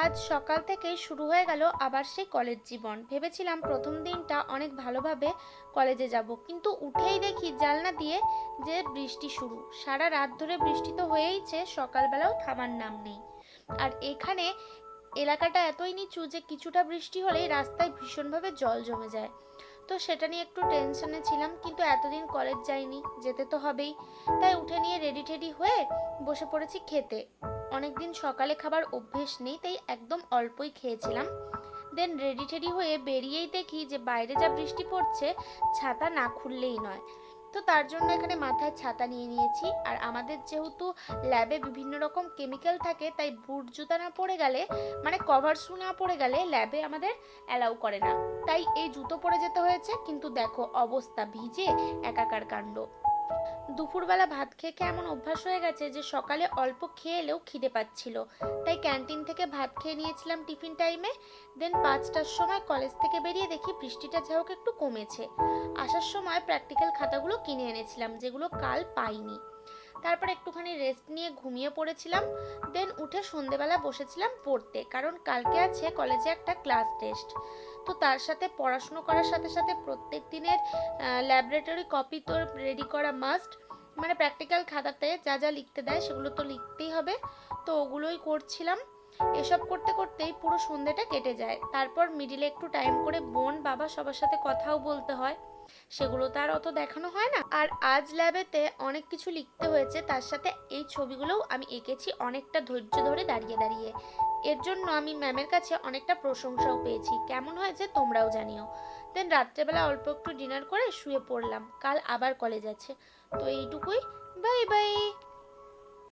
আজ সকাল থেকেই শুরু হয়ে গেল আবার সেই কলেজ জীবন। ভেবেছিলাম প্রথম দিনটা অনেক ভালোভাবে কলেজে যাব, কিন্তু উঠেই দেখি জানলা দিয়ে যে বৃষ্টি শুরু। সারা রাত ধরে বৃষ্টি তো হয়েইছে, সকালবেলাও থামার নাম নেই। আর এখানে এলাকাটা এতই নিচু যে কিছুটা বৃষ্টি হলেই রাস্তায় ভীষণভাবে জল জমে যায়। তো সেটা নিয়ে একটু টেনশনে ছিলাম, কিন্তু এতদিন কলেজ যাইনি, যেতে তো হবেই। তাই উঠে নিয়ে রেডি টেডি হয়ে বসে পড়েছি খেতে। অনেকদিন সকালে খাবার অভ্যেস নেই, তাই একদম অল্পই খেয়েছিলাম। দেন রেডি টেডি হয়ে বেরিয়েই দেখি যে বাইরে যা বৃষ্টি পড়ছে, ছাতা না খুললেই নয়। তো তার জন্য এখানে মাথায় ছাতা নিয়ে নিয়েছি। আর আমাদের যেহেতু ল্যাবে বিভিন্ন রকম কেমিক্যাল থাকে, তাই বুট জুতা না পরে গেলে, মানে কভার শু না পরে গেলে ল্যাবে আমাদের অ্যালাউ করে না। তাই এই জুতো পরে যেতে হয়েছে, কিন্তু দেখো অবস্থা ভিজে একাকার কাণ্ড। দুপুরবেলা ভাত খেয়ে খেয়ে এমন অভ্যাস হয়ে গেছে যে সকালে অল্প খেয়ে এলেও খিদে পাচ্ছিল, তাই ক্যান্টিন থেকে ভাত খেয়ে নিয়েছিলাম টিফিন টাইমে। দেন 5টার সময় কলেজ থেকে বেরিয়ে দেখি বৃষ্টিটা যা হোক একটু কমেছে। আসার সময় প্র্যাকটিক্যাল খাতাগুলো কিনে এনেছিলাম, যেগুলো কাল পাইনি। তারপর একটুখানি রেস্ট নিয়ে ঘুমিয়ে পড়েছিলাম। দেন উঠে সন্ধেবেলা বসেছিলাম পড়তে, কারণ কালকে আছে কলেজে একটা ক্লাস টেস্ট। তো তার সাথে পড়াশুনো করার সাথে সাথে প্রত্যেক দিনের ল্যাবরেটরি কপি তো রেডি করা মাস্ট। মানে প্র্যাকটিক্যাল খাতাতে যা যা লিখতে দেয় সেগুলো তো লিখতেই হবে। তো ওগুলোই করছিলাম। এসব করতে করতেই পুরো সন্ধ্যেটা কেটে যায়। তারপর মিডিলে একটু টাইম করে বোন বাবা সবার সাথে কথাও বলতে হয়, সেগুলো তো আর অত দেখানো হয় না। আর আজ ল্যাবেতে অনেক কিছু লিখতে হয়েছে, তার সাথে এই ছবিগুলোও আমি এঁকেছি অনেকটা ধৈর্য ধরে দাঁড়িয়ে দাঁড়িয়ে। এর জন্য আমি ম্যামের কাছে অনেকটা প্রশংসাও পেয়েছি। কেমন হয়েছে তোমরাও জানিও। দেন রাত্রেবেলা অল্প একটু ডিনার করে শুয়ে পড়লাম, কাল আবার কলেজ আছে। তো এইটুকুই। Bye bye.